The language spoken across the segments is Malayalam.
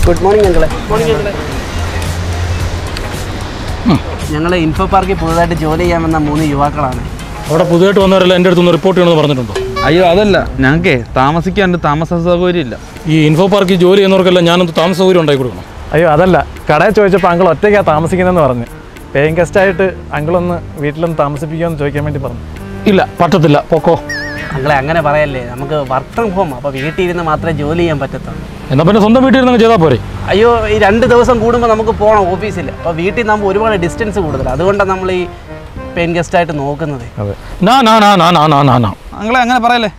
ഗുഡ് മോർണിംഗ് അങ്കിളെ. ഞങ്ങൾ ഇൻഫോ പാർക്കിൽ പുതുതായിട്ട് ജോലി ചെയ്യാമെന്ന 3 യുവാക്കളാണ്. അവിടെ പുതുതായിട്ട് വന്നവരെല്ലാം എൻ്റെ അടുത്തൊന്ന് റിപ്പോർട്ട് ചെയ്യണമെന്ന് പറഞ്ഞിട്ടുണ്ടോ? അയ്യോ അതല്ല, ഞങ്ങൾക്ക് താമസിക്കാൻ താമസ സൗകര്യം ഇല്ല. ഈ ഇൻഫോ പാർക്കിൽ ജോലി ചെയ്യുന്നവർക്കെല്ലാം ഞാനൊന്ന് താമസ സൗകര്യം ഉണ്ടാക്കി കൊടുക്കണം. അയ്യോ അതല്ല, കടയിൽ ചോദിച്ചപ്പോൾ അങ്കിൾ ഒറ്റയ്ക്കാണ് താമസിക്കുന്നതെന്ന് പറഞ്ഞു. പേയിങ് ഗസ്റ്റായിട്ട് അങ്കിളൊന്ന് വീട്ടിലൊന്ന് താമസിപ്പിക്കുമെന്ന് ചോദിക്കാൻ വേണ്ടി പറഞ്ഞു. ഇല്ല, പറ്റത്തില്ല, പൊക്കോ. അങ്ങളെ അങ്ങനെ പറയല്ലേ, നമുക്ക് വർക്ക് ഫ്രം ഹോം. അപ്പോൾ വീട്ടിൽ ഇരുന്ന് മാത്രമേ ജോലി ചെയ്യാൻ പറ്റത്തുള്ളൂ. എന്നാൽ പിന്നെ സ്വന്തം വീട്ടിൽ ഇരുന്ന് ചെയ്താൽ പോരെ? അയ്യോ, ഈ 2 ദിവസം കൂടുമ്പോൾ നമുക്ക് പോകണം ഓഫീസിൽ. അപ്പോൾ വീട്ടിൽ നമ്മൾ ഒരുപാട് ഡിസ്റ്റൻസ് കൂടുതൽ, അതുകൊണ്ടാണ് നമ്മൾ ഈ പെയിൻ ഗസ്റ്റായിട്ട് നോക്കുന്നത്. അതെ. ഞങ്ങളെ അങ്ങനെ പറയല്ലേ,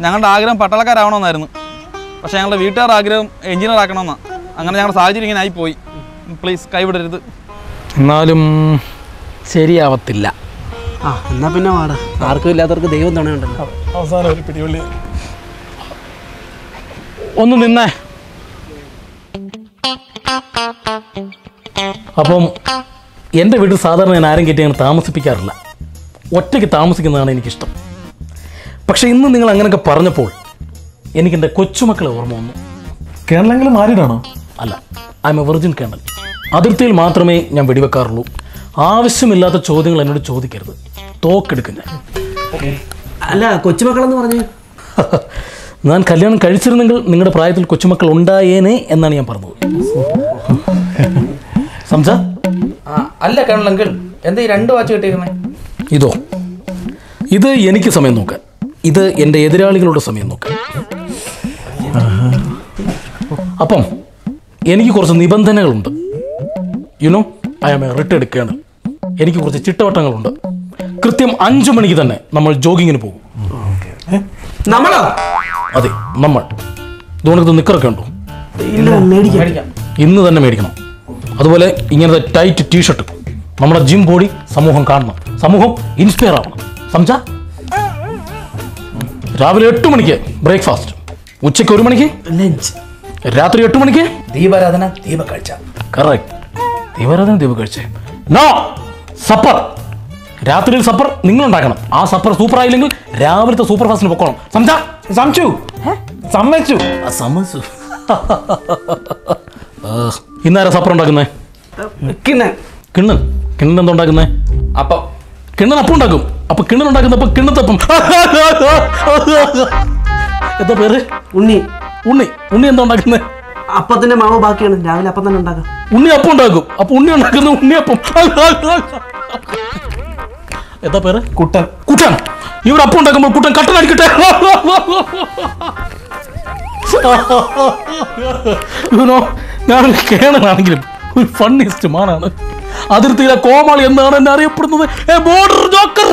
ഞങ്ങളുടെ ആഗ്രഹം പട്ടാളക്കാരാവണമെന്നായിരുന്നു. പക്ഷേ ഞങ്ങളുടെ വീട്ടുകാരുടെ ആഗ്രഹം എഞ്ചിനീയർ ആക്കണമെന്നാണ്. അങ്ങനെ ഞങ്ങളുടെ സാഹചര്യം ഇങ്ങനെ ആയിപ്പോയി. പ്ലീസ് കൈവിടരുത്. എന്നാലും ശരിയാവത്തില്ല. എന്നാ പിന്നെ വാടാ, ആർക്കും ഇല്ലാത്തവർക്ക് ദൈവം തുണയുണ്ടല്ലോ. അവസാനം ഒരു പിടിവള്ളി. ഒന്ന് നിന്നേ. അപ്പം എൻ്റെ വീട്ടിൽ സാധാരണ ഞാൻ ആരും കയറ്റി അങ്ങനെ താമസിപ്പിക്കാറില്ല. ഒറ്റയ്ക്ക് താമസിക്കുന്നതാണ് എനിക്കിഷ്ടം. പക്ഷേ ഇന്ന് നിങ്ങൾ അങ്ങനെയൊക്കെ പറഞ്ഞപ്പോൾ എനിക്കെൻ്റെ കൊച്ചുമക്കളെ ഓർമ്മ വന്നു. കേരളെങ്കിലും മാരീഡാണോ? അല്ല, I M A virgin colonel. അതിർത്തിയിൽ മാത്രമേ ഞാൻ വെടിവെക്കാറുള്ളൂ. ആവശ്യമില്ലാത്ത ചോദ്യങ്ങൾ എന്നോട് ചോദിക്കരുത്. തോക്കെടുക്കും ഞാൻ. അല്ല, കൊച്ചുമക്കളെന്ന് പറഞ്ഞു. ഞാൻ കല്യാണം കഴിച്ചിരുന്നെങ്കിൽ നിങ്ങളുടെ പ്രായത്തിൽ കൊച്ചുമക്കൾ ഉണ്ടായേനെ എന്നാണ് ഞാൻ പറഞ്ഞത്. സംസാ അല്ല കേണലെങ്കിൽ എന്താ ഈ 2 വാച്ച് കിട്ടിയിരുന്നേ? ഇതോ, ഇത് എനിക്ക് സമയം നോക്കാൻ, ഇത് എൻ്റെ എതിരാളികളുടെ സമയം നോക്കാൻ. അപ്പം എനിക്ക് കുറച്ച് നിബന്ധനകളുണ്ട്. You know, I am a retired colonel. എനിക്ക് കുറച്ച് ചിട്ടവട്ടങ്ങളുണ്ട്. കൃത്യം 5 മണിക്ക് തന്നെ നമ്മൾ ജോഗിങ്ങിന് പോകും. നമ്മളോ? അതെ, നമ്മൾ. ഇതുകൊണ്ട് നിക്കറൊക്കെ ഉണ്ടോ? ഇന്ന് തന്നെ മേടിക്കണം. അതുപോലെ ഇങ്ങനത്തെ ടൈറ്റ് ടീഷർട്ട്. നമ്മുടെ ജിം ബോഡി സമൂഹം കാണണം, സമൂഹം ഇൻസ്പയർ ആവണം. സംസാ രാവിലെ 8 മണിക്ക് ബ്രേക്ക്ഫാസ്റ്റ്, ഉച്ചയ്ക്ക് 1 മണിക്ക് ലഞ്ച്, രാത്രി 8 മണിക്ക് ദീപാരാധന, ദീപക്കാഴ്ച. കറക്റ്റ്, ദീപാരാധന, ദീപക്കാഴ്ച. No supper. രാത്രിയിൽ സപ്പർ നിങ്ങൾ ഉണ്ടാക്കണം. ആ സപ്പർ സൂപ്പർ ആയില്ലെങ്കിൽ രാവിലത്തെ സൂപ്പർ ഫാസ്റ്റിന് പൊക്കോണം. സംസാ സമ്മതിച്ചു. സമ്മതിച്ചു. ഇന്നാരാ സപ്പർ ഉണ്ടാക്കുന്നേ? കിണ്ണൻ. കിണ്ണൻ. കിണ്ണൻ എന്താ ഉണ്ടാക്കുന്നേ? അപ്പം കിണ്ണൻ അപ്പം ഉണ്ടാക്കും. അപ്പൊ കിണ്ണൻ ഉണ്ടാക്കുന്നപ്പോ കിണ്ണത്തപ്പം. എന്താ പേര്? ഉണ്ണി. ഉണ്ണി. ഉണ്ണി എന്താ ഉണ്ടാക്കുന്നത്? അപ്പത്തിന്റെ മാവ് ബാക്കിയാണ്, രാവിലെ അപ്പം തന്നെ ഉണ്ടാക്കാം. ഉണ്ണി അപ്പം ഉണ്ടാക്കും. അപ്പൊ ഉണ്ണി ഉണ്ടാക്കുന്ന ഉണ്ണിയപ്പം. എന്താ പേര്? കുട്ടൻ. കുട്ടൻ. ഇവിടെ അപ്പം ഉണ്ടാക്കുമ്പോൾ കുട്ടൻ കട്ടൻ അടിക്കട്ടെ. ഞാൻ കേണലാണെങ്കിലും ഒരു ഫണ്ണിസ്റ്റ് മാനാണ്. അതിർത്തിയിലെ കോമാളി എന്നാണ് എന്നെ അറിയപ്പെടുന്നത്. Border Joker.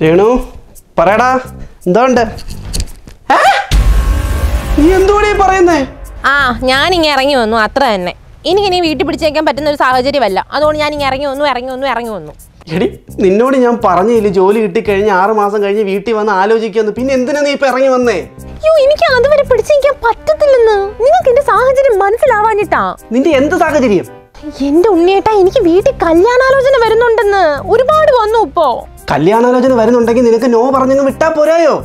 രേണു പറയടാ, എന്തോണ്ട്? നീ എന്തുകൂടി പറയുന്നേ? ഞാനിങ്ങനെ ഇറങ്ങി വന്നു, അത്ര തന്നെ. എനിക്കിനി വീട്ടിൽ പിടിച്ചേക്കാൻ പറ്റുന്ന ഒരു സാഹചര്യമല്ല. അതുകൊണ്ട് ഞാൻ ഇറങ്ങി വന്നു. എടി, നിന്നോട് ഞാൻ പറഞ്ഞില്ല ജോലി കിട്ടിക്കഴിഞ്ഞ് 6 മാസം കഴിഞ്ഞ് വീട്ടിൽ വന്ന് ആലോചിക്കുന്നു. പിന്നെ എന്തിനാ നീ ഇപ്പൊ ഇറങ്ങി വന്നേ? അയ്യോ, എനിക്ക് അതുവരെ പിടിച്ചേക്കാൻ പറ്റത്തില്ലെന്ന്. നിങ്ങൾക്ക് എന്റെ സാഹചര്യം മനസ്സിലാവാഞ്ഞിട്ടാ. നിന്റെ എന്ത് സാഹചര്യം? എന്റെ ഉണ്ണിയേട്ടാ, എനിക്ക് വീട്ടിൽ കല്യാണാലോചന വരുന്നുണ്ടെന്ന്. ഒരുപാട് വന്നു. ഇപ്പോ കല്യാണാലോചന വരുന്നുണ്ടെങ്കിൽ നിനക്ക് നോ പറഞ്ഞങ്ങ് വിട്ടാ പോരായോ?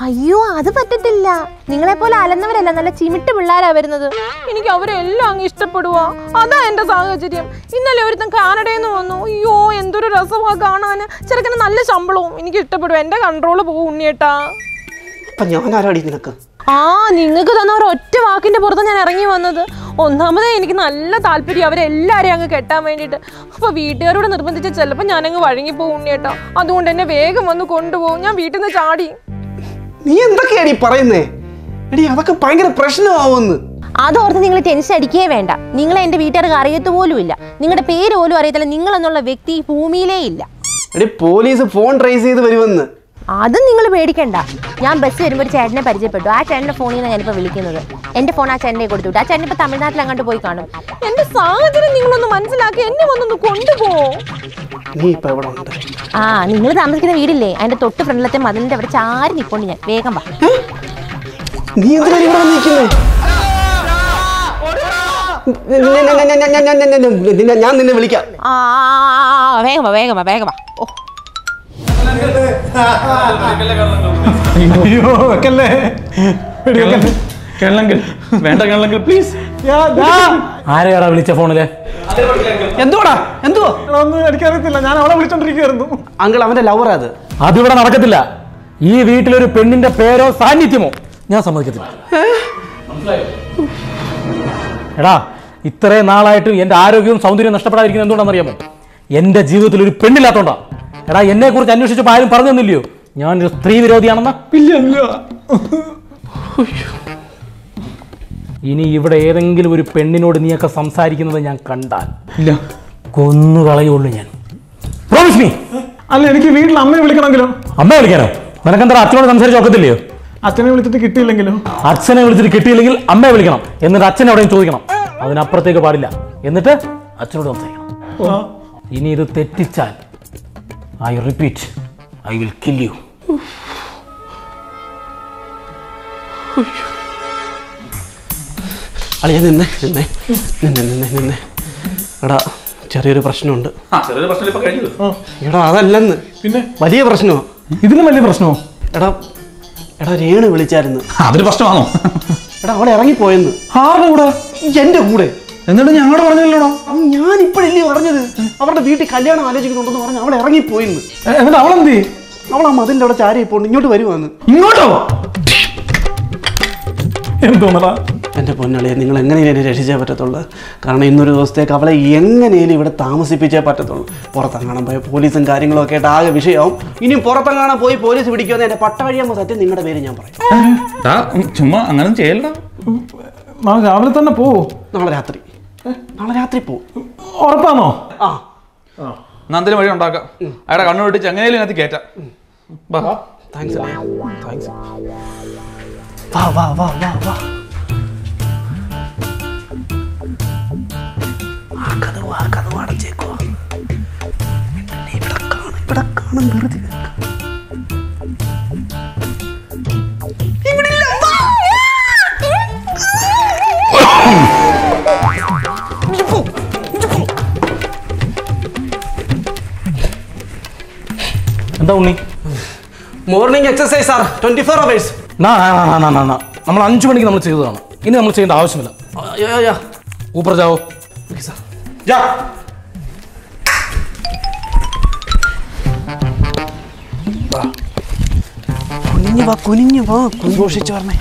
അയ്യോ, അത് പറ്റത്തില്ല. നിങ്ങളെ പോലെ അലന്നവരല്ല, നല്ല ചിമിട്ട് പിള്ളേരാ വരുന്നത്. എനിക്ക് അവരെല്ലാം അങ്ങ് ഇഷ്ടപ്പെടുവാ. അതാ എന്റെ സാഹചര്യം. ഇന്നലെ ഒരുത്തൻ കാനഡയിൽ നിന്ന് വന്നു. അയ്യോ, എന്തൊരു രസമാ കാണാന്. ചെറുക്കന് നല്ല ശമ്പളവും. എനിക്ക് ഇഷ്ടപ്പെടും. എന്റെ കൺട്രോള് പോകും ഉണ്ണിയേട്ടാ. അപ്പൊ ഞാൻ ആരാടി നിനക്ക്? നിങ്ങൾക്ക് തന്ന ഒരൊറ്റ വാക്കിന്റെ പുറത്ത് ഞാൻ ഇറങ്ങി വന്നത്. ഒന്നാമതേ എനിക്ക് നല്ല താല്പര്യം അവരെല്ലാരെയും അങ്ങ് കെട്ടാൻ വേണ്ടിയിട്ട്. അപ്പൊ വീട്ടുകാരോട് നിർബന്ധിച്ച ചിലപ്പോൾ ഞാനങ്ങ് വഴങ്ങിപ്പോവും ഉണ്ണിയേട്ടാ. അതുകൊണ്ട് എന്നെ വേഗം വന്ന് കൊണ്ടുപോകും. ഞാൻ വീട്ടിൽ നിന്ന് ചാടി. നീ എന്തൊക്കെയാടി പറയുന്നേ? എടി, അതൊക്കെ ഭയങ്കര പ്രശ്നമാവുമെന്ന്. അതോർത്ത് നിങ്ങൾ ടെൻഷൻ അടിക്കേ വേണ്ട. നിങ്ങളെ എന്റെ വീട്ടുകാർക്ക് അറിയത്ത് പോലും ഇല്ല. നിങ്ങളുടെ പേര് പോലും അറിയത്തില്ല. നിങ്ങൾ എന്നുള്ള വ്യക്തി ഭൂമിയിലേ ഇല്ല. എടി പോലീസ് ഫോൺ ട്രേസ് ചെയ്ത് വരുമെന്ന്. അത് നിങ്ങൾ പേടിക്കണ്ട. ഞാൻ ബസ് വരുമ്പോൾ ഒരു ചേട്ടനെ പരിചയപ്പെട്ടു. ആ ചേട്ടൻ്റെ ഫോണിൽ നിന്ന് ഞാനിപ്പോൾ വിളിക്കുന്നത്. എൻ്റെ ഫോൺ ആ ചേട്ടനെ കൊടുത്തുവിട്ടു. ആ ചേട്ടൻ ഇപ്പോൾ തമിഴ്നാട്ടിൽ അങ്ങോട്ട് പോയി കാണും. എൻ്റെ സാഹചര്യം നിങ്ങളൊന്ന് മനസ്സിലാക്കി എന്നെ വന്നൊന്ന് കൊണ്ടുപോകോ. നീ ഇപ്പൊ എവിടെ ഉണ്ട്? ആ, നിങ്ങൾ താമസിക്കുന്ന വീടില്ലേ, അതിന്റെ തൊട്ട് ഫ്രണ്ടിലത്തെ മതിലിന്റെ അവിടെ ചാരി നിൽക്കൊണ്ട് ഞാൻ. വേഗം വാ. നീ എന്തിനാ ഇവിടെ വന്നിരിക്കുന്നേ? ഞാൻ നിന്നെ വിളിക്കാം. വേഗം വാ, വേഗം വാ, വേഗം വാ. ഓ, അയ്യോ വെക്കല്ലേ, വേണ്ട കേളെങ്കിൽ പ്ലീസ്. ആരെയാടാ വിളിച്ച ഫോണില്? എന്തുവാടാ? എന്തുവാ? ഒന്നും എനിക്കറിയത്തില്ല, ഞാൻ അവളെ വിളിച്ചോണ്ടിരിക്കുകയായിരുന്നു. അങ്കിൾ അവന്റെ ലവർ അത്. അതിവിടെ നടക്കത്തില്ല. ഈ വീട്ടിലൊരു പെണ്ണിന്റെ പേരോ സാന്നിധ്യമോ ഞാൻ സമ്മതിക്കത്തില്ല. എടാ, ഇത്രയും നാളായിട്ട് എൻ്റെ ആരോഗ്യവും സൗന്ദര്യവും നഷ്ടപ്പെടാതിരിക്കുന്നത് എന്തുകൊണ്ടാണെന്നറിയാമോ? എൻ്റെ ജീവിതത്തിൽ ഒരു പെണ്ണില്ലാത്തോണ്ടാ. എടാ, എന്നെ കുറിച്ച് അന്വേഷിച്ചപ്പോൾ ആരും പറഞ്ഞു തന്നില്ലയോ ഞാനൊരു സ്ത്രീ വിരോധിയാണെന്ന്? ഇനി ഇവിടെ ഏതെങ്കിലും ഒരു പെണ്ണിനോട് നീയൊക്കെ സംസാരിക്കുന്നത് ഞാൻ കണ്ടാൽ ഇല്ല, കൊന്നു കളയുള്ളൂ ഞാൻ. Promise me. അല്ല, എനിക്ക് വീട്ടിൽ അമ്മയെ വിളിക്കണമെങ്കിലോ? അമ്മയെ വിളിക്കാനോ? നിനക്കെന്താ അച്ഛനോട് സംസാരിച്ച് നോക്കത്തില്ലയോ? അച്ഛനെ വിളിച്ചിട്ട് കിട്ടിയില്ലെങ്കിലോ? അച്ഛനെ വിളിച്ചിട്ട് കിട്ടിയില്ലെങ്കിൽ അമ്മയെ വിളിക്കണം. എന്നിട്ട് അച്ഛനെ എവിടെയും ചോദിക്കണം. അതിനപ്പുറത്തേക്ക് പാടില്ല. എന്നിട്ട് അച്ഛനോട് സംസാരിക്കണം. ഇനി ഇത് തെറ്റിച്ചാൽ I repeat, I will kill you. അളിയ നിന്നെ നിന്നെ നിന്നെ നിന്നെ നിന്നെ എടാ, ചെറിയൊരു പ്രശ്നമുണ്ട്. ചെറിയൊരു പ്രശ്നം ഇപ്പൊ കഴിഞ്ഞു. എടാ, അതല്ലെന്ന്, പിന്നെ വലിയ പ്രശ്നമോ? ഇതിനും വലിയ പ്രശ്നമോ? എടാ എടാ രേണു വിളിച്ചായിരുന്നു. അതൊരു പ്രശ്നമാണോ? എടാ, അവളെ ഇറങ്ങിപ്പോയെന്ന്. ആരുടെ കൂടെ? എന്റെ കൂടെ. എന്നിട്ട് ഞങ്ങളോട് പറഞ്ഞില്ലല്ലോ. ഞാൻ ഇപ്പോഴല്ലേ പറഞ്ഞത്, അവരുടെ വീട്ടിൽ കല്യാണം ആലോചിക്കുന്നുണ്ടെന്ന് പറഞ്ഞ് അവളെ ഇറങ്ങിപ്പോയിന്ന്. എന്നിട്ട് അവളെന്ത്? അവളാ മതിന്റെ അവിടെ ചാരി പോണ്ട് ഇങ്ങോട്ട് വരുവാന്ന്. ഇങ്ങോട്ടോ? എന്തോന്നടാ എൻ്റെ പൊന്നളിയെ, നിങ്ങൾ എങ്ങനെയും എന്നെ രക്ഷിച്ചേ പറ്റത്തുള്ളൂ. കാരണം ഇന്നൊരു ദിവസത്തേക്ക് അവളെ എങ്ങനെയും ഇവിടെ താമസിപ്പിച്ചേ പറ്റത്തുള്ളൂ. പുറത്തെങ്ങാണം പോയ പോലീസും കാര്യങ്ങളൊക്കെ ആയിട്ട് ആകെ വിഷയമാവും. ഇനിയും പുറത്തെങ്ങാണം പോയി പോലീസ് പിടിക്കുമെന്ന് എൻ്റെ പട്ട വഴിയാകുമ്പോൾ സത്യം നിങ്ങളുടെ പേര് ഞാൻ പറയും. ചുമ്മാ അങ്ങനെ ചെയ്യലടാ. നാളെ രാവിലെ തന്നെ പോവോ? നാളെ രാത്രി പോവും. ഉറപ്പാണോ? ആ, നന്ദിന് വഴി ഉണ്ടാക്കാം. അയാളെ കണ്ണു പൊട്ടിച്ച് എങ്ങനെയും അതിനകത്ത് കയറ്റാം. താങ്ക്സ് അല്ലേ, താങ്ക്സ്. വാ വാ വാ വാ വാ. കഥ അടച്ചേക്കുവാ. ഇവിടെ കാണും വെറുതെ. എന്താ Unni? Morning exercise are 24 hours. നമ്മൾ 5 മണിക്ക് നമ്മൾ ചെയ്തതാണ്. ഇനി നമ്മൾ ചെയ്യേണ്ട ആവശ്യമില്ല. ഊപ്പർ ജാവോ. കുനിഞ്ഞു വാ കുന്തോഷിച്ച് പറഞ്ഞേ.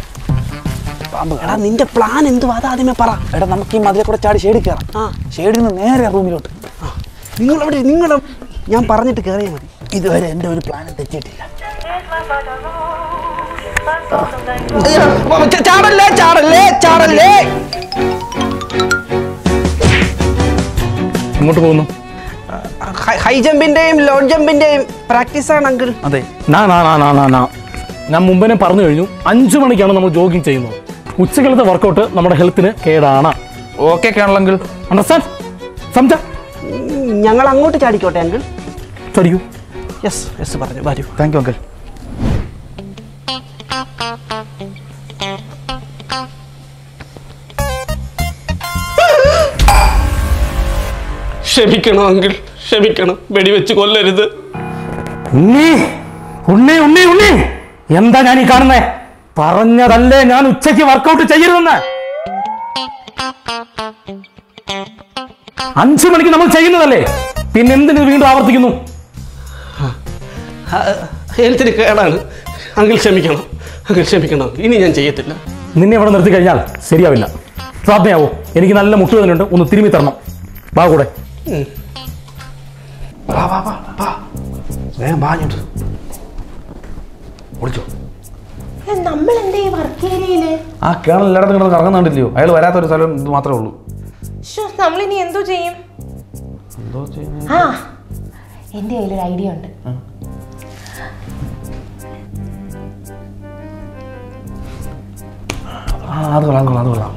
എടാ, നിന്റെ പ്ലാൻ എന്തുവാ അതാദ്യമേ പറ. എടാ, നമുക്ക് ഈ മതിലെ കൂടെ ചാടി ഷേഡിൽ കയറാം. ഷേഡിൽ നിന്ന് നേരെ റൂമിലോട്ട്. നിങ്ങൾ ഞാൻ പറഞ്ഞിട്ട് കയറിയാൽ മതി. ഇതുവരെ എൻ്റെ ഒരു പ്ലാനും തെറ്റിയിട്ടില്ല. ചാടല്ലേ ചാടല്ലേ ചാടല്ലേ. ഇങ്ങോട്ട് പോകുന്നു. ഹൈ ജമ്പിന്റെയും ലോ ജമ്പിന്റെയും പ്രാക്ടീസ് ആണ് അങ്കിൾ. അതെ, ഞാൻ മുമ്പേ പറഞ്ഞു കഴിഞ്ഞു. 5 മണിക്കാണ് നമ്മൾ ജോഗിങ് ചെയ്യുന്നത്. ഉച്ചകാലത്തെ വർക്കൗട്ട് നമ്മുടെ ഹെൽത്തിന് കേടാണ്. ഓക്കെ കേളെങ്കിൽ അണ്ടർസ്റ്റാൻഡ്? സംസാ ഞങ്ങൾ അങ്ങോട്ട് ചാടിക്കോട്ടെ അങ്കിൾ? ചടിക്കൂ. യെസ് യെസ് പറഞ്ഞു വരൂ. Thank you uncle. ക്ഷമിക്കണം അങ്കിൾ, ക്ഷമിക്കണം. വെടിവെച്ച് കൊല്ലരുത്. ഉണ്ണി ഉണ്ണി ഉണ്ണി ഉണ്ണി, എന്താ ഞാൻ ഈ കാണുന്നേ? പറഞ്ഞതല്ലേ ഞാൻ ഉച്ചയ്ക്ക് വർക്കൗട്ട് ചെയ്യരുതെന്ന്. 5 മണിക്ക് നമ്മൾ ചെയ്യുന്നതല്ലേ, പിന്നെന്തിന് വീണ്ടും ആവർത്തിക്കുന്നു? ഹെൽത്തിന് കേടാണ് അങ്കിൾ, ക്ഷമിക്കണം അങ്കിൾ, ക്ഷമിക്കണം. ഇനി ഞാൻ ചെയ്യത്തില്ല. നിന്നെ ഇവിടെ നിർത്തി കഴിഞ്ഞാൽ ശരിയാവില്ല. പ്രാർത്ഥനയാവോ? എനിക്ക് നല്ല മുട്ടുവേദനയുണ്ട്, ഒന്ന് തിരുമ്മി തരണം. വാ കൂടെ. വേഗം വാങ്ങിട്ട് ഓടിച്ചോ. നമ്മൾ എന്തേ വർക്ക് ഏരിയയില്? ആ കേണൽ എല്ലായിടത്തും കിടന്ന് കറങ്ങുന്നുണ്ടല്ലോ. അയാൾ വരാത്തൊരു സ്ഥലം ഇത് മാത്രമേ ഉള്ളൂ. നമ്മളിനി എന്തോ ചെയ്യും? ആ, എൻ്റെ കയ്യിലൊരു ഐഡിയ ഉണ്ട്. അത് കൊള്ളാം.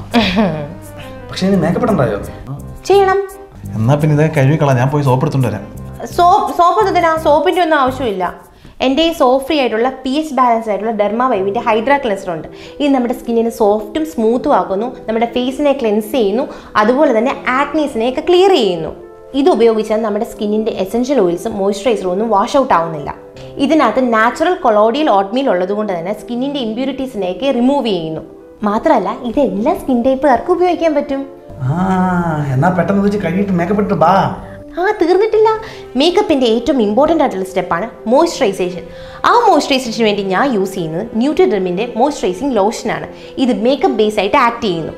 പക്ഷേ ഇനി മേക്കപ്പ് ഇടണ്ടായോ? ചെയ്യണം. എന്നാ പിന്നെ ഇതേ കഴുകിക്കളാം, ഞാൻ പോയി സോപ്പ് എടുത്തോണ്ട് വരാം. സോപ്പ് എന്തിനാ? സോപ്പിൻ്റെ ഒന്നും ആവശ്യമില്ല. എൻ്റെ ഈ സോപ്പ് ഫ്രീ ആയിട്ടുള്ള pH ബാലൻസ് ആയിട്ടുള്ള ഡെർമാവൈവിൻ്റെ ഹൈഡ്രാ ക്ലെൻസർ ഉണ്ട്. ഇത് നമ്മുടെ സ്കിന്നിനെ സോഫ്റ്റും സ്മൂത്തും ആക്കുന്നു, നമ്മുടെ ഫേസിനെ ക്ലെൻസ് ചെയ്യുന്നു, അതുപോലെ തന്നെ ആക്നീസിനെയൊക്കെ ക്ലിയർ ചെയ്യുന്നു. ഇത് ഉപയോഗിച്ചാൽ നമ്മുടെ സ്കിന്നിൻ്റെ എസെൻഷ്യൽ ഓയിൽസും മോയ്സ്ചറൈസറും ഒന്നും വാഷ് ഔട്ട് ആവുന്നില്ല. ഇതിനകത്ത് നാച്ചുറൽ കൊളോഡിയൽ ഓട്ട്മീൽ ഉള്ളതുകൊണ്ട് തന്നെ സ്കിന്നിൻ്റെ ഇമ്പ്യൂരിറ്റീസിനെയൊക്കെ റിമൂവ് ചെയ്യുന്നു. മാത്രമല്ല ഇത് എല്ലാ സ്കിൻ ടൈപ്പുകാർക്കും ഉപയോഗിക്കാൻ പറ്റും. എന്നാ പെട്ടെന്ന് വെച്ച് കഴുകിയിട്ട് മേക്കപ്പ് ഇട്ട് ബാ. തീർന്നിട്ടില്ല. മേക്കപ്പിൻ്റെ ഏറ്റവും ഇമ്പോർട്ടൻ്റ് ആയിട്ടുള്ള സ്റ്റെപ്പാണ് മോയ്സ്ചറൈസേഷൻ. ആ മോയ്സ്ചറൈസേഷന് വേണ്ടി ഞാൻ യൂസ് ചെയ്യുന്നത് ന്യൂട്രിഡെർമിൻ്റെ മോയ്സ്ചറൈസിങ് ലോഷനാണ്. ഇത് മേക്കപ്പ് ബേസ് ആയിട്ട് ആക്ട് ചെയ്യുന്നു.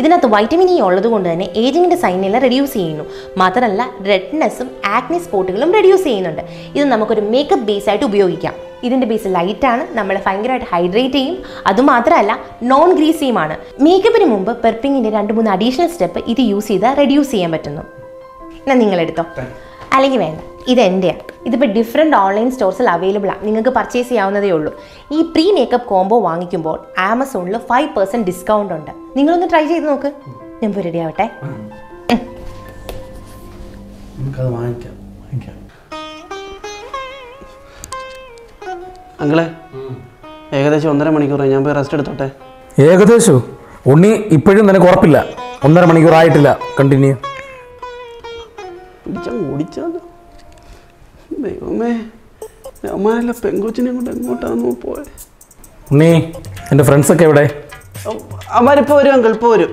ഇതിനകത്ത് വൈറ്റമിൻ ഇ ഉള്ളത് കൊണ്ട് തന്നെ ഏജിങ്ങിൻ്റെ സൈനെല്ലാം റെഡ്യൂസ് ചെയ്യുന്നു. മാത്രമല്ല റെഡ്നെസ്സും ആക്നി സ്പോട്ടുകളും റെഡ്യൂസ് ചെയ്യുന്നുണ്ട്. ഇത് നമുക്കൊരു മേക്കപ്പ് ബേസ് ആയിട്ട് ഉപയോഗിക്കാം. ഇതിൻ്റെ ബേസ് ലൈറ്റാണ്, നമ്മളെ ഭയങ്കരമായിട്ട് ഹൈഡ്രേറ്റ് ചെയ്യും. അതുമാത്രമല്ല നോൺ ഗ്രീസിയുമാണ്. മേക്കപ്പിന് മുമ്പ് പെർപ്പിങ്ങിൻ്റെ 2-3 അഡീഷണൽ സ്റ്റെപ്പ് ഇത് യൂസ് ചെയ്താൽ റെഡ്യൂസ് ചെയ്യാൻ പറ്റുന്നു. എന്നാൽ നിങ്ങളെടുത്തോ, അല്ലെങ്കിൽ വേണ്ട, ഇത് എൻ്റെയാണ്. ഇതിപ്പോൾ ഡിഫറെൻറ്റ് ഓൺലൈൻ സ്റ്റോഴ്സിൽ അവൈലബിൾ ആണ്, നിങ്ങൾക്ക് പർച്ചേസ് ചെയ്യാവുന്നതേ ഉള്ളൂ. ഈ പ്രീ മേക്കപ്പ് കോംബോ വാങ്ങിക്കുമ്പോൾ ആമസോണിൽ 5% ഡിസ്കൗണ്ട് ഉണ്ട്. നിങ്ങളൊന്ന് ട്രൈ ചെയ്ത് നോക്ക്. ഞാൻ ഇപ്പോൾ റെഡി ആവട്ടെ. നമുക്കത് വാങ്ങിക്കാം. അങ്ങളെ ഏകദേശം 1.5 മണിക്കൂറായി, ഞാൻ പോയി റെസ്റ്റ് എടുത്തോട്ടെ. ഏകദേശം ഉണ്ണി ഇപ്പോഴും നിനക്ക് ഉറപ്പില്ല? 1.5 മണിക്കൂറായിട്ടില്ല. കണ്ടിന്യൂ. ഓടിച്ചാലോ ദൈവമേ, അമ്മാനല്ല പെങ്കൊച്ചിനെ കൊണ്ട് എങ്ങോട്ടാണെന്നോ പോയെ. ഉണ്ണി, എൻ്റെ ഫ്രണ്ട്സൊക്കെ എവിടെ? അവരിപ്പോൾ വരും അങ്കിൾ, ഇപ്പോൾ വരും.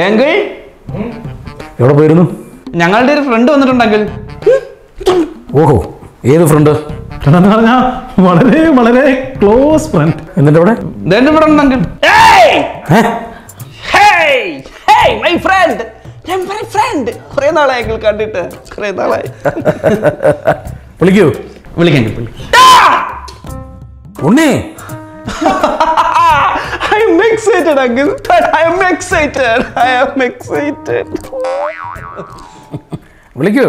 എങ്കിൽ എവിടെ പോയിരുന്നു? ഞങ്ങളുടെ ഒരു ഫ്രണ്ട് വന്നിട്ടുണ്ടെങ്കിൽ. ഓഹോ, ഏത് ഫ്രണ്ട്? വളരെ വളരെ ക്ലോസ് ഫ്രണ്ട്. എന്നിട്ട് അവിടെ ഇവിടെ ഉണ്ടെങ്കിൽ കുറേ നാളായി അങ്കിൾ കണ്ടിട്ട്, കുറേ നാളായി. വിളിക്കൂ. വിളിക്കാൻ ഉണ്ണി, I am excited, uncle. I am excited. I am excited. വിളിക്കൂ.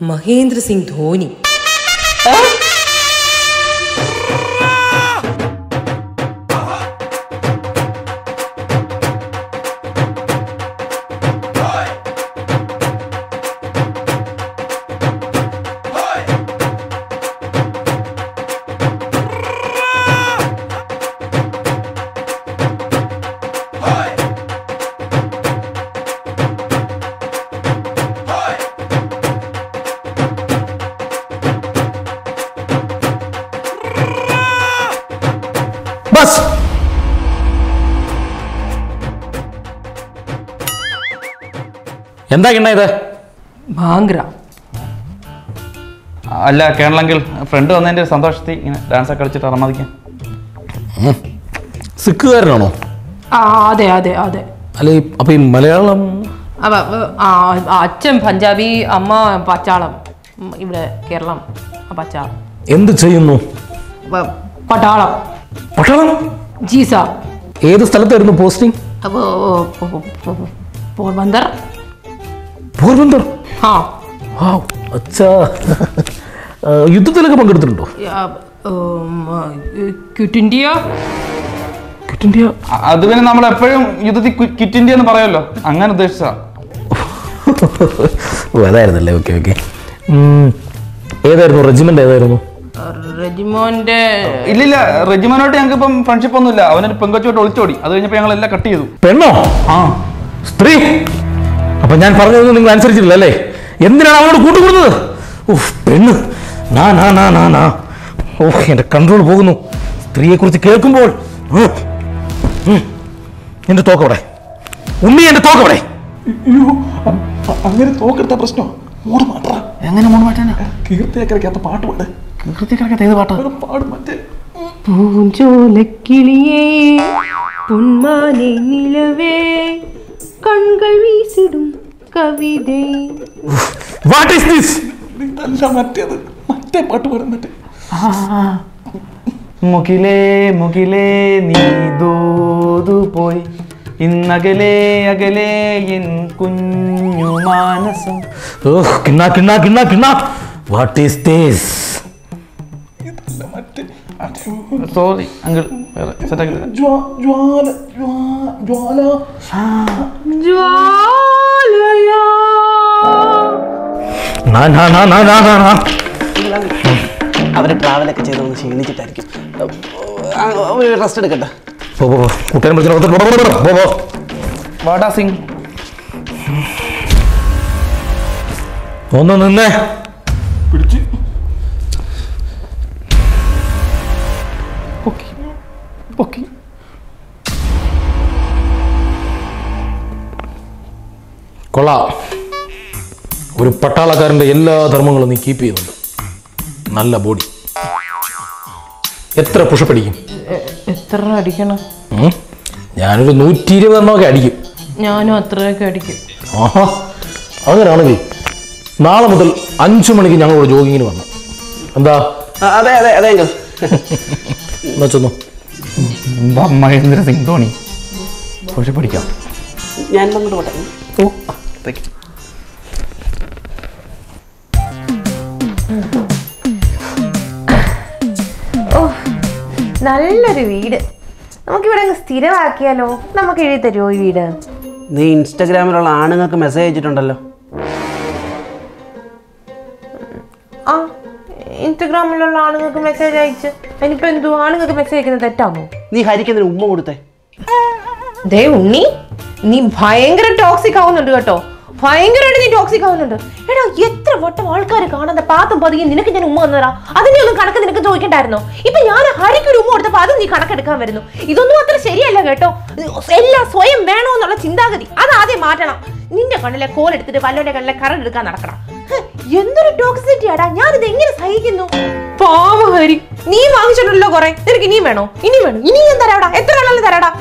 മഹേന്ദ്ര സിംഗ് ധോനി. ബസ്. എന്താ കിണ്ണ ഇത്? ഭാംഗ്ര. അല്ല കേരളെങ്കിൽ ഫ്രണ്ട് വന്നതിന്റെ സന്തോഷത്തിൽ ഇങ്ങനെ ഡാൻസ് ഒക്കെ കളിച്ചിട്ട് അറമാദിക്കാൻ. സിക്കുകാരനാണോ? അതെ അതെ അതെ. അല്ലെ, അപ്പൊ ഈ മലയാളം? അച്ഛൻ പഞ്ചാബി, അമ്മ പച്ചാളം. ഇവിടെ കേരളം പച്ചാളം. എന്ത് ചെയ്യുന്നു? പട്ടാളം. പട്ടാളം? ജി സാർ. ഏത് സ്ഥലത്തായിരുന്നു പോസ്റ്റിംഗ്? പോർബന്ദർ. പോർബന്ദർ? അച്ഛാ, യുദ്ധത്തിലൊക്കെ പങ്കെടുത്തിട്ടുണ്ടോ? Quit India. Quit India? അത് പിന്നെ നമ്മൾ എപ്പോഴും യുദ്ധത്തിൽ ക്വിറ്റ് ഇന്ത്യ എന്ന് പറയുമല്ലോ, അങ്ങനെ ഉദ്ദേശിച്ചാ. അതായിരുന്നല്ലേ. Okay okay. ഏതായിരുന്നു റെജിമെന്റ്? ഏതായിരുന്നു റെജിമോന്റെ? ഇല്ലില്ല, റെജിമോനോട്ട് ഞങ്ങൾക്ക് ഇപ്പം ഫ്രണ്ട്ഷിപ്പ് ഒന്നുമില്ല. അവനൊരു പെങ്കൊച്ചോട്ട് ഒളിച്ചോടി. അത് കഴിഞ്ഞപ്പോൾ ഞങ്ങൾ എല്ലാം കട്ട് ചെയ്തു. പെണ്ണോ? സ്ത്രീ? അപ്പൊ ഞാൻ പറഞ്ഞതൊന്നും നിങ്ങൾ അനുസരിച്ചില്ല അല്ലേ? എന്തിനാണ് അവനോട് കൂട്ടുകൂടുന്നത്? പെണ്ണ്. എന്റെ കൺട്രോൾ പോകുന്നു. സ്ത്രീയെ കുറിച്ച് കേൾക്കുമ്പോൾ എന്റെ തോക്കവിടെ ഉണ്ണി, എന്റെ തോക്കവിടെ. അങ്ങനെ തോക്കെടുത്ത പ്രശ്നം മൂട് മാറ്റാ. എങ്ങനെ മൂന്ന് മാറ്റാനാ? കീർത്തിയക്കരക്കകത്ത് പാട്ട് പാട്. കീർത്തിക്കരക്കകത്ത് ഏത് പാട്ടാ? പാട് മറ്റേ പൂഞ്ചോലക്കിളിയേ പൊന്മാനെ നിലവേ കൺകൾ വീസിടും കവിതേ. What is this? ഇതല്ല മറ്റേത്, മറ്റേ പാട്ട് പാടും. മറ്റേ മുകിലേ മുകിലേ നീ ദൂതു പോയി ഇന്നകലേ അകലേ എൻ കുഞ്ഞു മാനസം. കിണ്ണ കിണ്ണ കിണ്ണ കിണ്ണ. What is this? Sorry uncle, വേറെ സെറ്റാക്കി തരാം. ജ്വാലയാ അവർ ട്രാവലൊക്കെ ചെയ്തൊന്ന് ക്ഷീണിച്ചിട്ടായിരിക്കും. റെസ്റ്റ് എടുക്കട്ടെ. വാടാ സിംഗ് ഒന്ന് നിന്നേ. പിടിച്ച് പൊക്കി. കൊള്ളാം. ഒരു പട്ടാളക്കാരൻ്റെ എല്ലാ ധർമ്മങ്ങളും നീ കീപ്പ് ചെയ്യുന്നുണ്ട്. നല്ല ബോഡി. എത്ര പുഷപ്പ് അടിക്കും? എത്ര അടിക്കണം? ഞാനൊരു 120 എണ്ണമൊക്കെ അടിക്കും. ഞാനും അത്രയൊക്കെ അടിക്കും. ആഹാ, അങ്ങനെയാണെങ്കിൽ നാളെ മുതൽ 5 മണിക്ക് ഞങ്ങളോട് ജോഗിങ്ങിന് വന്നു. എന്താ? അതെ അതെ അതെ എന്നാ ചെന്നു. മഹേന്ദ്ര സിംഗ് ധോണി പക്ഷെ പഠിക്കാം. ഞാൻ അങ്ങോട്ട് പോട്ടെ. ഓ നല്ലൊരു വീട്. നമുക്കിവിടെ അങ്ങ് സ്ഥിരമാക്കിയാലോ? നമുക്ക് എഴുതി തരുമോ ഈ വീട്? നീ ഇൻസ്റ്റാഗ്രാമിലുള്ള ആണുങ്ങൾക്ക് മെസ്സേജ് അയച്ചിട്ടുണ്ടല്ലോ. ആ, ഇൻസ്റ്റഗ്രാമിലുള്ള ആണുങ്ങൾക്ക് മെസ്സേജ് അയച്ച് അതിനിപ്പോ എന്തോ? ആണുങ്ങൾക്ക് മെസ്സേജ് അയക്കുന്നത് തെറ്റാണോ? നീ ഹരിക്കുന്നതിന് ഉമ്മ കൊടുത്തേ. ദേ ഉണ്ണി, നീ ഭയങ്കര ടോക്സിക് ആവുന്നുണ്ട് കേട്ടോ. ഭയങ്കരമായിട്ട് നീ ടോക്സിക് ആവുന്നുണ്ട്. എടാ, എത്ര വട്ടം ആൾക്കാർ കാണാതെ പാത്തും പതുങ്ങി നിനക്ക് ഞാൻ ഉമ്മ വന്നതാ. അതിന്റെ ഒന്നും കണക്ക് നിനക്ക് ചോദിക്കണ്ടായിരുന്നോ? ഇപ്പൊ ഞാൻ ഹരിക്കൊരു ഉമ്മ കൊടുത്തപ്പോ അത് നീ കണക്കെടുക്കാൻ വരുന്നു. ഇതൊന്നും അത്ര ശരിയല്ല കേട്ടോ. എല്ലാം സ്വയം വേണോ എന്നുള്ള ചിന്താഗതി അത് ആദ്യം മാറ്റണം. നിന്റെ കണ്ണിലെ കോലെടുത്തിട്ട് വല്ലവന്റെ കണ്ണിലെ കറണ്ട് എടുക്കാൻ നടക്കണം. എന്തൊരു ടോക്സിറ്റി ആടാ. ഞാനിത് എങ്ങനെ സഹിക്കുന്നു? പാവ ഹരി, നീ വാങ്ങിച്ചിട്ടുണ്ടല്ലോ കുറെ. നിനക്ക് ഇനിയും വേണോ? ഇനി വേണം. ഇനിയും തരാടാ. എത്ര വേണമെങ്കിലും തരാടാ.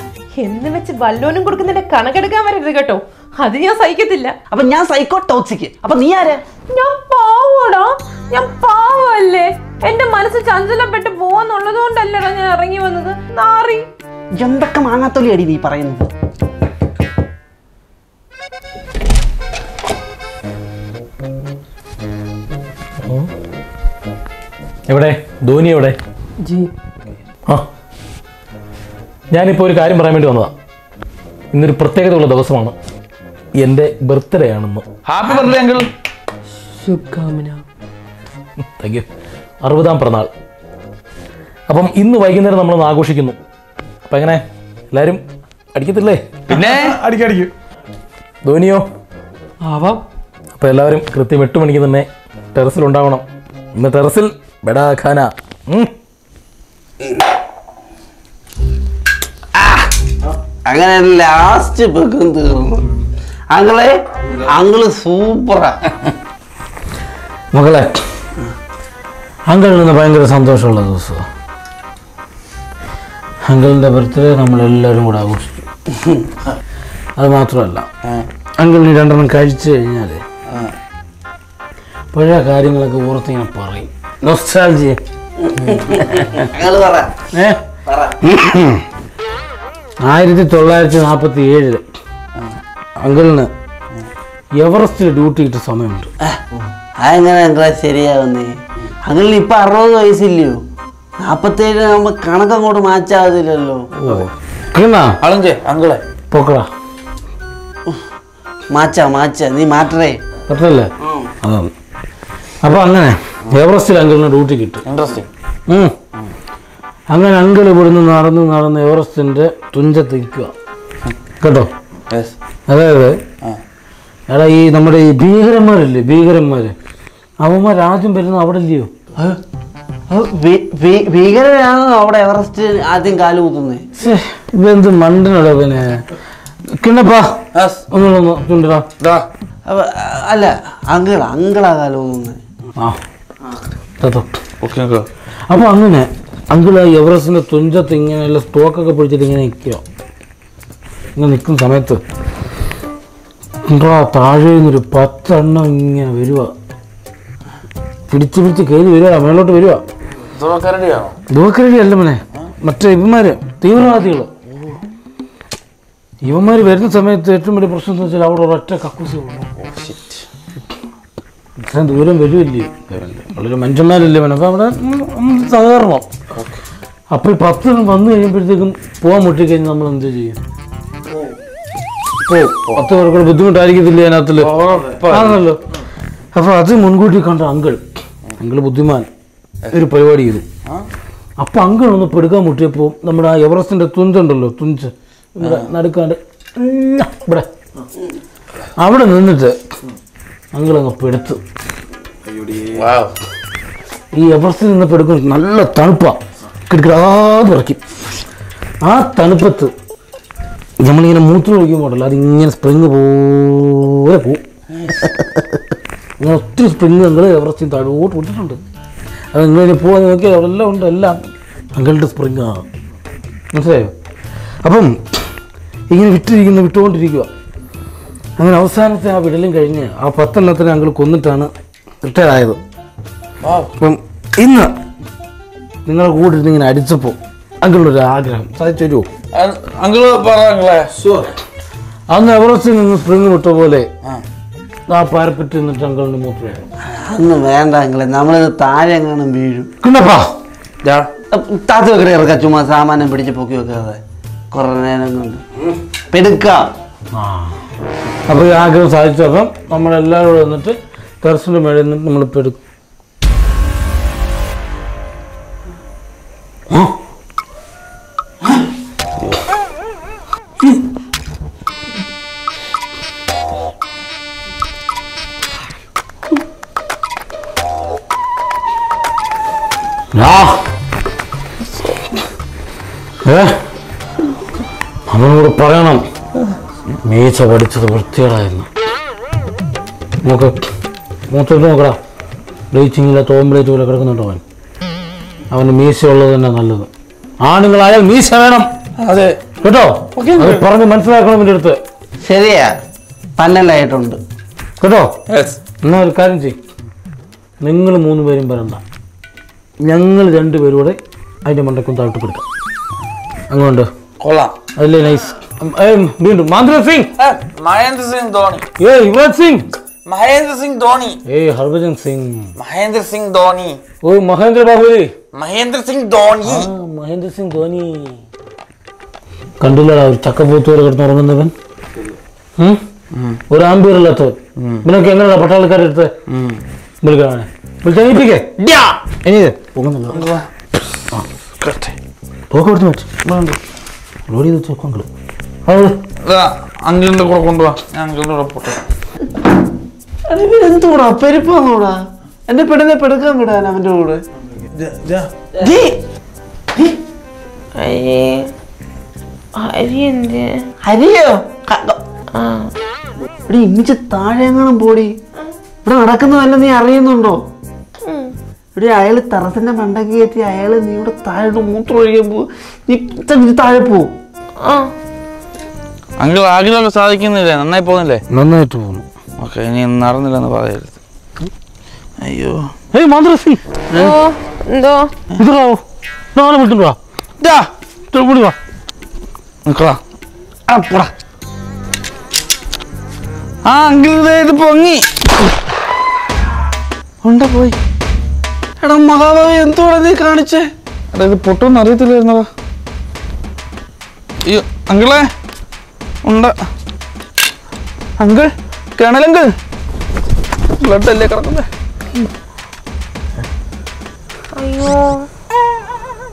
എന്ന് വെച്ച് വല്ലോനും കൊടുക്കുന്നതിന്റെ കണക്കെടുക്കാൻ വരരുത് കേട്ടോ. അത് ഞാൻ സഹിക്കത്തില്ല. അപ്പൊ ഞാൻ സൈക്കോ ടോക്സിക്. അപ്പൊ നീ ആരാ? ഞാൻ പാവോടാ. ഞാൻ പാവല്ലേ. എന്റെ മനസ്സ് ചഞ്ചലപ്പെട്ട് പോവാന്നുള്ളത് കൊണ്ടല്ലടാ ഞാൻ ഇറങ്ങി വന്നത്. നാറി. എന്തൊക്കെ മാങ്ങാത്തൊലി അടി നീ പറയുന്നത്? എവിടെ ധോനി? എവിടെ? ആ, ഞാനിപ്പോൾ ഒരു കാര്യം പറയാൻ വേണ്ടി വന്നതാ. ഇന്നൊരു പ്രത്യേകതയുള്ള ദിവസമാണ്. എൻ്റെ ബർത്ത്ഡേ ആണെന്ന്. Happy birthday uncle. ശുഭകാമന. Thank you. 60ാം പിറന്നാൾ. അപ്പം ഇന്ന് വൈകുന്നേരം നമ്മളൊന്ന് ആഘോഷിക്കുന്നു. അപ്പം എങ്ങനെ, എല്ലാവരും അടിക്കത്തില്ലേ? പിന്നെ അടിക്കടിക്കും. ധോനിയോ? ആവാം. അപ്പം എല്ലാവരും കൃത്യം 8 മണിക്ക് തന്നെ ടെറസിലുണ്ടാവണം. ഇന്ന് ടെറസിൽ ബെഡാ ഖാന. അങ്ങനെ ലാസ്റ്റ് പെക്കും തീർന്നു. അങ്കിള് സൂപ്പറാ. മകളെ, അങ്കിളിന് ഭയങ്കര സന്തോഷമുള്ള ദിവസമാണ്. അങ്കിളിൻ്റെ ബർത്ത്ഡേ നമ്മളെല്ലാവരും കൂടെ ആഘോഷിക്കും. അത് മാത്രമല്ല, അങ്കിളിന് 2 എണ്ണം കഴിച്ചു കഴിഞ്ഞാൽ പഴയ കാര്യങ്ങളൊക്കെ ഓർത്തിങ്ങനെ പറയും. നൊസ്റ്റാൾജിയ. 1947 അങ്കിളിന് എവറസ്റ്റിൽ ഡ്യൂട്ടി കിട്ടിയ സമയമുണ്ട്. അതെങ്ങനെ അങ്കിളെ ശരിയാവുന്നേ? അങ്കിളിന് ഇപ്പൊ 60 വയസ്സില്ലയോ? 47 ആകുമ്പോ കണക്കങ്ങോട്ട് മാച്ചാവതില്ലല്ലോ. അങ്കിളെ പൊക്കടാ. മാച്ച നീ മാറ്ററേ പറ്റല്ലേ? അതാണ്. അപ്പൊ അങ്ങനെ എവറസ്റ്റിൽ അങ്കിളിന് ഡ്യൂട്ടി കിട്ടും. ഇൻട്രസ്റ്റിംഗ്. അങ്ങനെ അങ്കിൾ ഇവിടുന്ന് നടന്ന് എവറസ്റ്റിന്റെ തുഞ്ചത്ത് നിൽക്കുക കേട്ടോ. അതായത് എടാ, ഈ നമ്മുടെ ഈ ഭീകരന്മാരില്ലേ, ഭീകരന്മാര്, അവന്മാർ ആദ്യം വരുന്നത് അവിടെ ഇല്ലയോ? ഭീകരരാണോ അവിടെ എവറസ്റ്റ് ആദ്യം കാല് കുത്തുന്നേ? ഇതെന്ത് മണ്ടനോടോ പിന്നെ കിണ്ണപ്പാ ഒന്നുകൂടെ ചുണ്ടിടാ. അല്ല അങ്കിളാ കാല് കുത്തുന്നേ. അപ്പൊ അങ്ങനെ അങ്കിള് എവറസ്റ്റിന്റെ തുഞ്ചത്ത് ഇങ്ങനെയുള്ള സ്റ്റോക്കൊക്കെ പിടിച്ചിട്ട് ഇങ്ങനെ നിൽക്കുക. ഇങ്ങനെ നിൽക്കുന്ന സമയത്ത് താഴെ നിന്നൊരു 10 എണ്ണം ഇങ്ങനെ വരുക, പിടിച്ച് കയറി വരിക, മേലോട്ട് വരിക. ദുവക്കരടി അല്ല മോനെ, മറ്റേ ഇവന്മാര് തീവ്രവാദികൾ. ഇവന്മാര് വരുന്ന സമയത്ത് ഏറ്റവും വലിയ പ്രശ്നം എന്ന് വെച്ചാൽ അവിടെ ഒരൊറ്റ കക്കൂസ്. ഇത്രയും ദൂരം വരുമല്ലേ, വളരെ മനുഷ്യന്മാരല്ലേ വേണം. അപ്പം അവിടെ സഹകരണം. അപ്പോൾ ഈ 10 വന്നു കഴിയുമ്പോഴത്തേക്കും പോകാൻ മുട്ടിക്കഴിഞ്ഞാൽ നമ്മൾ എന്ത് ചെയ്യും? 10 പേർക്കുള്ള ബുദ്ധിമുട്ടായിരിക്കത്തില്ലേ അതിനകത്തില്? ആണല്ലോ. അപ്പോൾ അത് മുൻകൂട്ടി കണ്ട അങ്കിൾ ബുദ്ധിമാൻ ഒരു പരിപാടി ചെയ്തു. അപ്പം അങ്കിൾ ഒന്ന് പെടുക്കാൻ മുട്ടിയപ്പോൾ നമ്മുടെ ആ എവറസ്റ്റിന്റെ തുഞ്ചുണ്ടല്ലോ, തുഞ്ച് ഇവിടെ നടുക്കാണ്ട് ഇവിടെ അവിടെ നിന്നിട്ട് അങ്കിളങ്ങ് പെടുത്തു. ഈ എവറസ്റ്റിൽ നിന്ന് പെടുക്കും നല്ല തണുപ്പാണ്, കിടക്കിടാതെ ഇറക്കി. ആ തണുപ്പത്ത് നമ്മളിങ്ങനെ മൂത്രം ഒഴിക്കുമ്പോഴല്ലോ അതിങ്ങനെ സ്പ്രിങ് പോലെ പോവും. അങ്ങനെ ഒത്തിരി സ്പ്രിങ് അങ്കിൾ എവറസ്റ്റിൽ താഴോട്ട് വിട്ടിട്ടുണ്ട്. അത് ഇങ്ങനെ പോകാൻ നോക്കിയാൽ അവിടെ എല്ലാം ഉണ്ട്, എല്ലാം അങ്കിളുടെ സ്പ്രിങ്ങാണ്. മനസ്സിലായോ? അപ്പം ഇങ്ങനെ വിട്ടുകൊണ്ടിരിക്കുക. അങ്ങനെ അവസാനത്തെ ആ വിടലും കഴിഞ്ഞ് ആ 10 എണ്ണത്തിന് അങ്കിൾ കൊന്നിട്ടാണ് റിട്ടയർ ആയത്. അപ്പം ഇന്ന് നിങ്ങളെ കൂടെ ഇരുന്ന് ഇങ്ങനെ അടിച്ചപ്പോൾ അങ്കിളൊരു ആഗ്രഹം സാധിച്ചു തരുമോ? അന്ന് എവറസ്റ്റിൽ നിന്ന് സ്പ്രിങ് വിട്ട പോലെ ആ പാരപ്പറ്റ് നിന്നിട്ട് അങ്കിളിന് മൂത്രം അന്ന് വേണ്ട അങ്കിളെ, നമ്മളിത് താഴെ എങ്ങാനും വീഴും. കിണ്ണപ്പാ താത്ത വെക്കണേ ഇറക്കാം, ചുമ്മാ സാമാനം പിടിച്ച് പൊക്കി വെക്കാതെ കുറെ നേരം കൊണ്ട് പെടുക്കാം. അപ്പോൾ ഈ ആഗ്രഹം സാധിച്ചപ്പം നമ്മളെല്ലാവരും കൂടെ വന്നിട്ട് ടെറസിൻ്റെ മേളിൽ നിന്നിട്ട് നമ്മൾ പെടുക്കും. അവനോട് പറയണം മീശ പഠിച്ചത് വൃത്തികേടായിരുന്നു. നോക്ക് മൂത്തോട്ട് നോക്കടാ, ബ്ലീച്ചിങ്ങില്ല തോമ്പിലേറ്റ് പോലെ കിടക്കുന്നുണ്ടോ അവൻ? അവന് മീശ ഉള്ളത് തന്നെ നല്ലത്. ആണുങ്ങളായാൽ മീശ വേണം. അതെ കേട്ടോ, അത് പറഞ്ഞ് മനസ്സിലാക്കണം എൻ്റെ അടുത്ത്. ശരിയാ, പന്നലായിട്ടുണ്ട് കേട്ടോ. എന്നാൽ ഒരു കാര്യം ചെയ്യും, നിങ്ങൾ 3 പേരും വരണ്ട, ഞങ്ങൾ 2 പേരൂടെ അതിൻ്റെ മണ്ടയ്ക്കും താഴ്ത്ത് പിടിക്കാം. അങ്ങോട്ട് കൊള്ളാം. അതല്ലേ നൈസ്. വീണ്ടും മഹേന്ദ്ര സിംഗ്, മഹേന്ദ്ര സിംഗ് ധോണി, യുവരാജ് സിംഗ്, മഹേന്ദ്ര സിംഗ് ധോണി, ഹർഭജൻ സിംഗ്, മഹേന്ദ്ര സിംഗ് ധോണി, മഹേന്ദ്ര ബാഹുലി, മഹേന്ദ്ര സിംഗ് ധോണി, മഹേന്ദ്ര സിംഗ് ധോണി. കണ്ടില്ലടാ ഒരു ചക്കപ്പൂത്ത് പോലെ കിടന്ന് ഉറങ്ങുന്നവൻ, ഒരു ആംബിയറില്ലാത്തവൻ. ഇവനൊക്കെ എങ്ങനെയാ പട്ടാളക്കാരെടുത്ത് വിളിക്കാനെ വിളിച്ചേൽപ്പിക്കേ തോക്കെടുത്ത് മാറ്റി ലോഡ് ചെയ്ത് വെച്ചേക്കും അങ്കിള്. അങ്കിളിന്റെ കൂടെ കൊണ്ടുപോവാ, ഞാൻ അങ്കിളിന്റെ കൂടെ പോട്ടെ. എന്തുകൂടാ പെരുപ്പാന്നൂടാ, എന്റെ പെടുന്നെ പെടുക്കാൻ വിടാൻ അവന്റെ കൂടെ. ഹരിയോ ഇവിടെ ഇമ്മിച്ച് താഴെ എങ്ങാനും പോടി. ഇവിടെ നടക്കുന്നതല്ല നീ അറിയുന്നുണ്ടോ? ഇവിടെ അയാള് ടെറസിന്റെ മണ്ടക്ക് കയറ്റി അയാള് നീ ഇവിടെ താഴെ മൂത്രം ഒഴിക്കുമ്പോ നീ താഴെ പോവും. അങ്കിൾ ആഗ്രഹമൊക്കെ സാധിക്കുന്നില്ലേ? നന്നായി പോകുന്നില്ലേ? നന്നായിട്ട് പോകുന്നു. ഓക്കെ, ഇനി നടന്നില്ലെന്ന് പറയരുത്. അയ്യോ മഹേന്ദ്ര സിംഗ് എന്തോ ഇതാവോ നാളെ വിട്ടുവാ നിക്കളാ പോടാ. ആ അങ്കിൾ ഇത് പൊങ്ങി ഉണ്ടാ പോയി. എടാ മഹാഭാവി എന്തോടാ നീ കാണിച്ചേ? എടാ ഇത് പൊട്ടൊന്നും അറിയത്തില്ലായിരുന്നോ? അയ്യോ അങ്കിളെ ഉണ്ട്. അങ്കിൾ കേണലങ്കിൾ ബ്ലഡ് അല്ലേ കിടക്കുന്നേ? അയ്യോ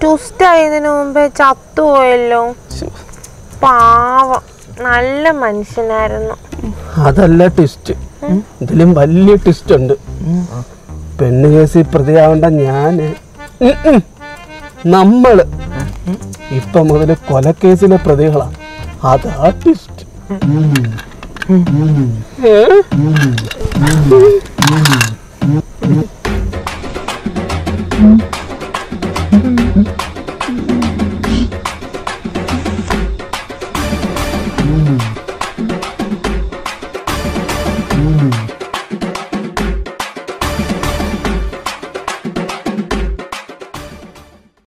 ട്വിസ്റ്റ് ആയതിനു മുമ്പേ ചത്തുപോയല്ലോ. പാവം, നല്ല മനുഷ്യനായിരുന്നു. അതല്ല ട്വിസ്റ്റ്, ഇതിലും വലിയ ട്വിസ്റ്റ് ഉണ്ട്. പെണ്ണ് കേസിൽ പ്രതിയാവേണ്ട നമ്മള് ഇപ്പൊ മുതല് കൊലക്കേസിലെ പ്രതികളാണ്. അത് ആർട്ടിസ്റ്റ്.